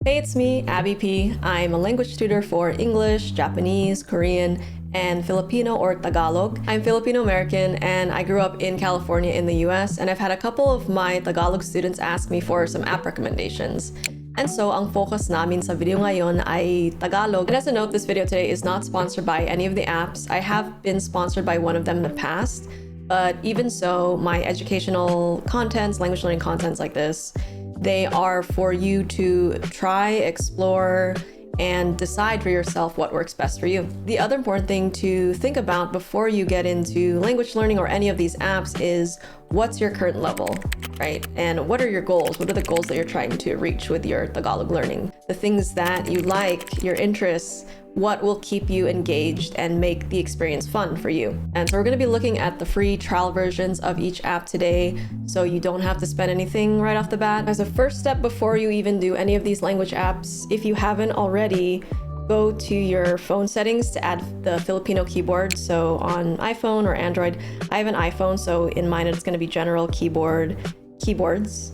Hey, it's me, Abby P. I'm a language tutor for English, Japanese, Korean, and Filipino or Tagalog. I'm Filipino American and I grew up in California in the US, and I've had a couple of my Tagalog students ask me for some app recommendations. And so, ang focus namin sa video ngayon ay Tagalog. And as a note, this video today is not sponsored by any of the apps. I have been sponsored by one of them in the past, but even so, my educational contents, language learning contents like this, they are for you to try, explore, and decide for yourself what works best for you. The other important thing to think about before you get into language learning or any of these apps is what's your current level, right? And what are your goals? What are the goals that you're trying to reach with your Tagalog learning? The things that you like, your interests, what will keep you engaged and make the experience fun for you. And so we're going to be looking at the free trial versions of each app today, so you don't have to spend anything right off the bat. As a first step before you even do any of these language apps, if you haven't already, go to your phone settings to add the Filipino keyboard. So on iPhone or Android, I have an iPhone, so in mine it's going to be general keyboards.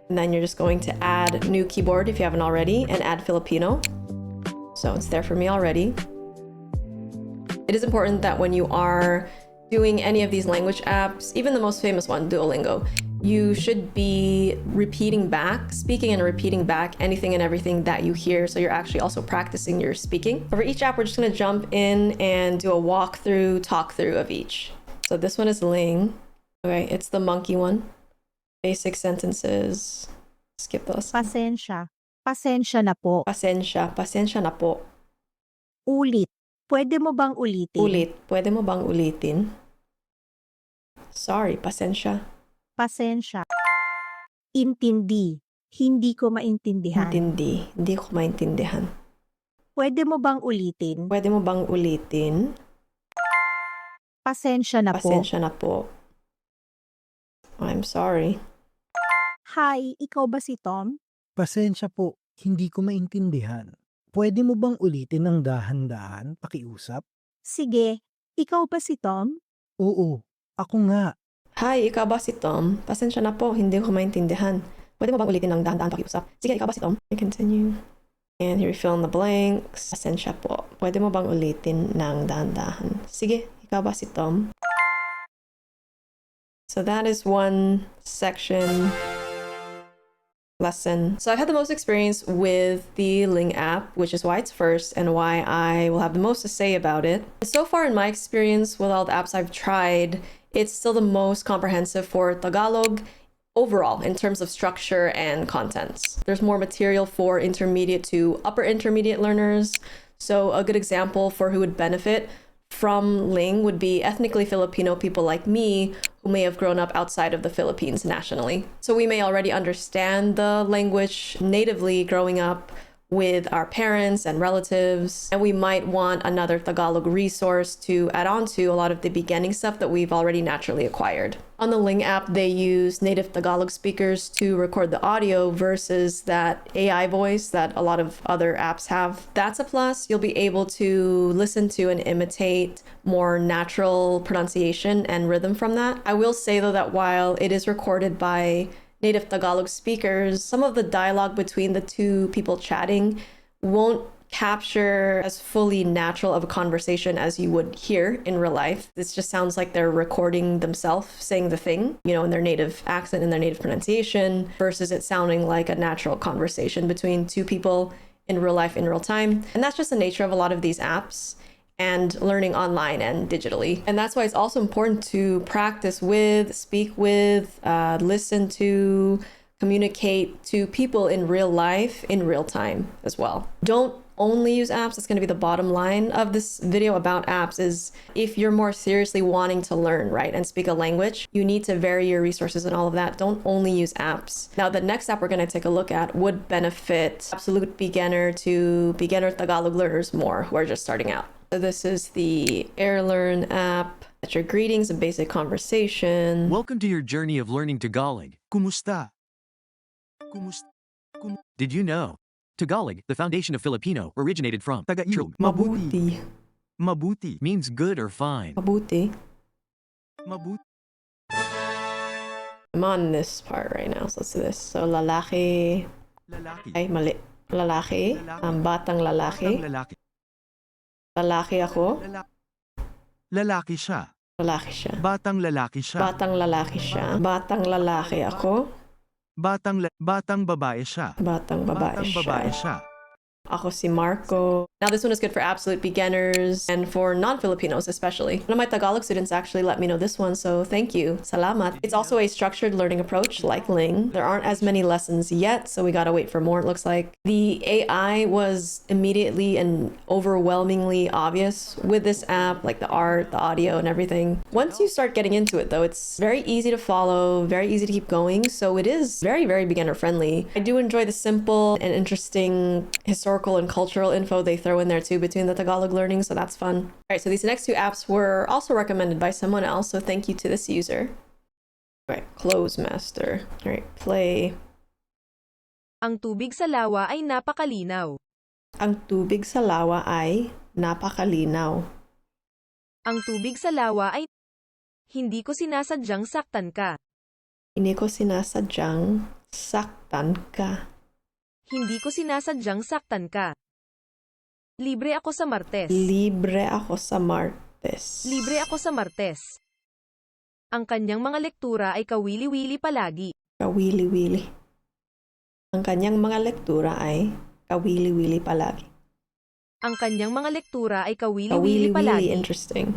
And then you're just going to add new keyboard if you haven't already and add Filipino. So it's there for me already. It is important that when you are doing any of these language apps, even the most famous one, Duolingo, you should be speaking and repeating back anything and everything that you hear. So you're actually also practicing your speaking. For each app, we're just gonna jump in and do a talk through of each. So this one is Ling. Okay, it's the monkey one. Basic sentences. Skip those. Pasensya. Pasensya na po. Pasensya na po. Ulit. Pwede mo bang ulitin? Pwede mo bang ulitin? Sorry, pasensya. Pasensya. Intindi. Hindi ko maintindihan. Hindi ko maintindihan. Pwede mo bang ulitin? Pwede mo bang ulitin? Pasensya na po. Pasensya na po. I'm sorry. Hi, ikaw ba si Tom? Pasensya po, hindi ko maintindihan. Pwede mo bang ulitin ng dahan-dahan, pakiusap? Sige, ikaw ba si Tom? Oo, ako nga. Hi, ikaw ba si Tom? Pasensya na po, hindi ko maintindihan. Pwede mo bang ulitin ng dahan-dahan pakiusap? Sige, ikaw ba si Tom? I continue. And here we fill in the blanks. Pasensya po. Pwede mo bang ulitin ng dahan-dahan? Sige, ikaw ba si Tom? So that is one section lesson. So I've had the most experience with the Ling app, which is why it's first and why I will have the most to say about it. So far in my experience with all the apps I've tried, it's still the most comprehensive for Tagalog overall in terms of structure and contents. There's more material for intermediate to upper intermediate learners. So a good example for who would benefit from Ling would be ethnically Filipino people like me who may have grown up outside of the Philippines nationally. So we may already understand the language natively growing up with our parents and relatives, and we might want another Tagalog resource to add on to a lot of the beginning stuff that we've already naturally acquired. On the Ling app, they use native Tagalog speakers to record the audio versus that AI voice that a lot of other apps have. That's a plus. You'll be able to listen to and imitate more natural pronunciation and rhythm from that. I will say though that while it is recorded by native Tagalog speakers, some of the dialogue between the two people chatting won't capture as fully natural of a conversation as you would hear in real life. This just sounds like they're recording themselves saying the thing, in their native accent and their native pronunciation, versus it sounding like a natural conversation between two people in real life, in real time. And that's just the nature of a lot of these apps and learning online and digitally. And that's why it's also important to practice with, speak with, listen to, communicate to people in real life, in real time as well. Don't only use apps. That's going to be the bottom line of this video about apps is if you're more seriously wanting to learn, right, and speak a language, you need to vary your resources and all of that. Don't only use apps. Now, the next app we're going to take a look at would benefit absolute beginner to beginner Tagalog learners more who are just starting out. So this is the AirLearn app. That's your greetings and basic conversation. Welcome to your journey of learning Tagalog. Kumusta? Did you know? Tagalog, the foundation of Filipino, originated from Tagalog. Mabuti. Mabuti means good or fine. Mabuti. Mabuti. I'm on this part right now, so let's do this. So lalaki. Lalaki. Ay, mali. Lalaki. Batang lalaki. Batang lalaki. Lalaki ako. Lalaki siya. Lalaki siya. Batang lalaki siya. Batang lalaki siya. Batang lalaki ako. Batang babae siya. Batang babae Batang babae siya. siya. Ako si Marco. Now this one is good for absolute beginners and for non-Filipinos especially. One of my Tagalog students actually let me know this one, so thank you. Salamat. It's also a structured learning approach like Ling. There aren't as many lessons yet, so we gotta wait for more, it looks like. The AI was immediately and overwhelmingly obvious with this app, like the art, the audio, and everything. Once you start getting into it though, it's very easy to follow, very easy to keep going, so it is very, very beginner friendly. I do enjoy the simple and interesting historical and cultural info they throw in there too between the Tagalog learning, so that's fun. All right, so these next two apps were also recommended by someone else, so thank you to this user. All right, Clozemaster. All right, play. Ang tubig sa lawa ay napakalinaw. Ang tubig sa lawa ay napakalinaw. Ang tubig sa lawa ay hindi ko sinasadyang saktan ka. Hindi ko sinasadyang saktan ka. Hindi ko sinasadyang saktan ka. Libre ako sa Martes. Libre ako sa Martes. Libre ako sa Martes. Ang kanyang mga lektura ay kawili-wili palagi. Kawili-wili. Ang kanyang mga lektura ay kawili-wili palagi. Ang kanyang mga lektura ay kawili-wili palagi. Kawili-wili, interesting.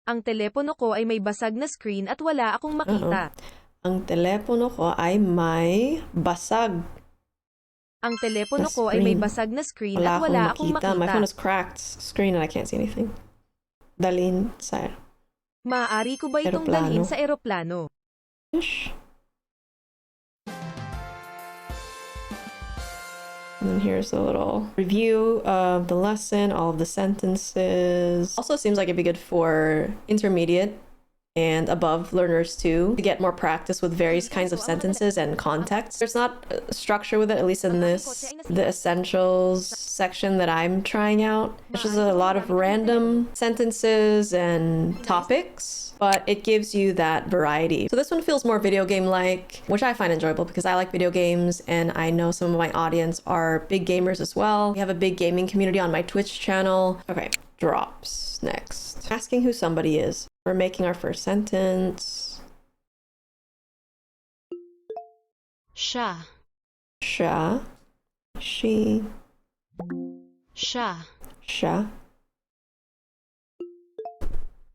Ang telepono ko ay may basag na screen at wala akong makita. Ang telepono ko ay may basag. Ang telepono ko ay may basag na screen at wala akong makita. My phone is cracked screen and I can't see anything. Dalhin sa Maaari ko ba itong Eroplano. dalhin sa eroplano? Ish. And then here's a little review of the lesson, all of the sentences. Also seems like it'd be good for intermediate and above learners too, to get more practice with various kinds of sentences and context. There's not a structure with it, at least in this, the essentials section that I'm trying out. It's just a lot of random sentences and topics, but it gives you that variety. So this one feels more video game-like, which I find enjoyable because I like video games and I know some of my audience are big gamers as well. We have a big gaming community on my Twitch channel. Okay, drops next. Asking who somebody is. We're making our first sentence. Siya. Siya. She. Siya. Siya.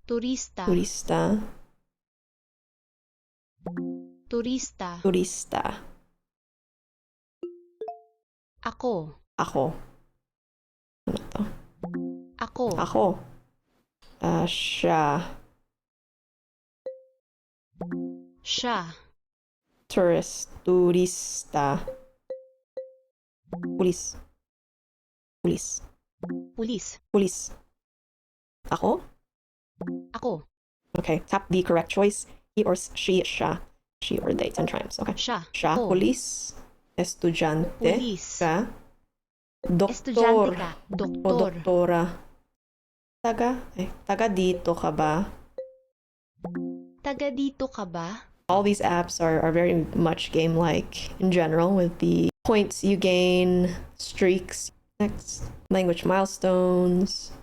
Turista. Turista. Turista. Turista. Ako. Ako. Ano to? Ako. Ako. Siya. Siya. Tourist. Turista. Pulis. Pulis. Pulis. Pulis. Ako? Ako. Okay, tap the correct choice. He or she, siya. She or they, 10 times. Okay. Siya. Siya, Ako. pulis. Estudyante. Pulis. Ka. Doktor. Estudyante ka. O Doktor. doktora. Taga dito ka ba? Taga dito ka ba? All these apps are very much game-like in general with the points you gain, streaks. Next, language milestones,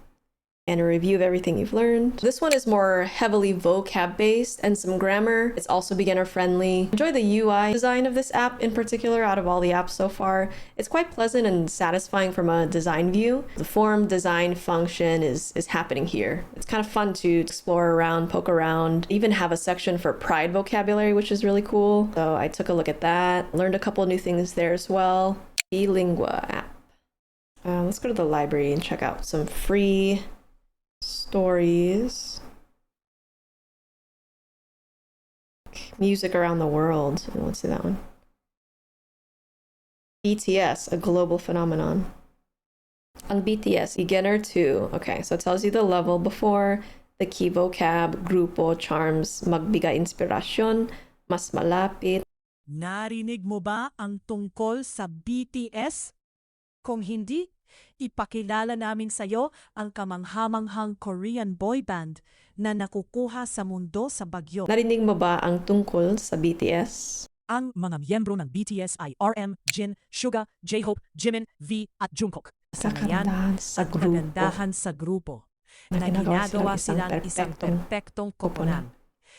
and a review of everything you've learned. This one is more heavily vocab based and some grammar. It's also beginner friendly. Enjoy the UI design of this app in particular out of all the apps so far. It's quite pleasant and satisfying from a design view. The form design function is happening here. It's kind of fun to explore around, poke around, even have a section for pride vocabulary, which is really cool. So I took a look at that, learned a couple new things there as well. Beelinguapp app. Let's go to the library and check out some free stories. Music around the world. Let's see that one. BTS, a global phenomenon. Ang BTS, beginner 2. Okay, so it tells you the level before, the key vocab, grupo, charms, magbigay inspirasyon, mas malapit. Narinig mo ba ang tungkol sa BTS? Kung hindi, ipakilala namin sa iyo ang kamanghamanghang Korean boy band na nakukuha sa mundo sa bagyo. Narinig mo ba ang tungkol sa BTS? Ang mga miyembro ng BTS ay RM, Jin, Suga, J-Hope, Jimin, V at Jungkook. Sanayan Kagandahan sa at grupo. kagandahan sa grupo Na na ginagawa silang isang perpektong koponan.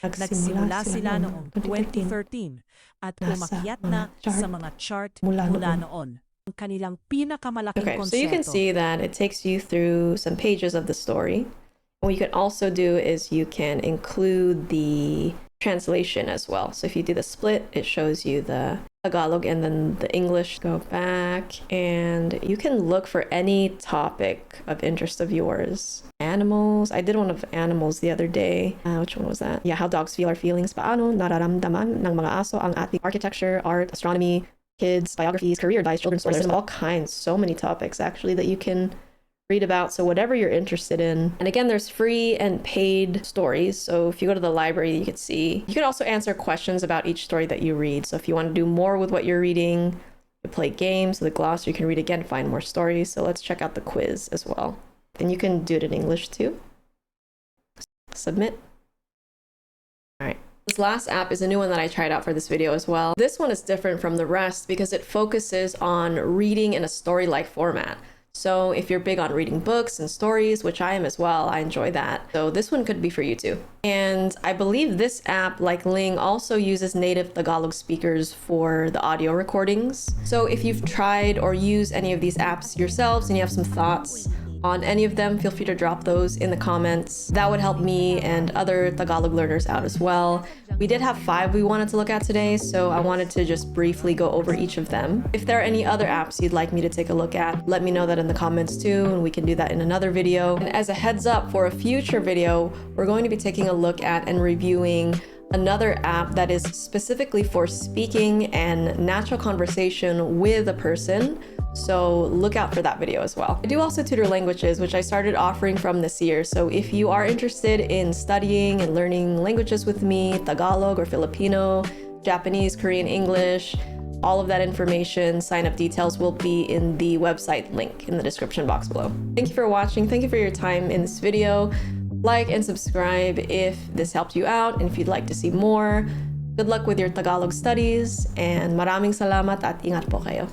Nagsimula sila noong 2013 at umakyat na sa mga chart mula noon. Ang kanilang pinakamalaking Okay, so you can konserto. see that it takes you through some pages of the story. What you can also do is you can include the translation as well. So if you do the split, it shows you the Tagalog and then the English. Go back and you can look for any topic of interest of yours. Animals. I did one of animals the other day. Which one was that? Yeah, how dogs feel our feelings. Paano nararamdaman ng mga aso ang ating architecture, art, astronomy, kids, biographies, career advice, children's stories. There's all kinds, so many topics actually that you can read about. So whatever you're interested in. And again, there's free and paid stories. So if you go to the library, you can see. You can also answer questions about each story that you read. So if you want to do more with what you're reading, you play games, the glossary, you can read again, find more stories. So let's check out the quiz as well. And you can do it in English too. Submit. All right. This last app is a new one that I tried out for this video as well. This one is different from the rest because it focuses on reading in a story-like format. So if you're big on reading books and stories, which I am as well, I enjoy that. So this one could be for you too. And I believe this app, like Ling, also uses native Tagalog speakers for the audio recordings. So if you've tried or used any of these apps yourselves and you have some thoughts on any of them, feel free to drop those in the comments. That would help me and other Tagalog learners out as well. We did have 5 we wanted to look at today, so I wanted to just briefly go over each of them. If there are any other apps you'd like me to take a look at, let me know that in the comments too, and we can do that in another video. And as a heads up, for a future video, we're going to be taking a look at and reviewing another app that is specifically for speaking and natural conversation with a person. So look out for that video as well. I do also tutor languages, which I started offering from this year. So if you are interested in studying and learning languages with me, Tagalog or Filipino, Japanese, Korean, English, all of that information, sign-up details will be in the website link in the description box below. Thank you for watching. Thank you for your time in this video. Like and subscribe if this helped you out and if you'd like to see more. Good luck with your Tagalog studies and maraming salamat at ingat po kayo.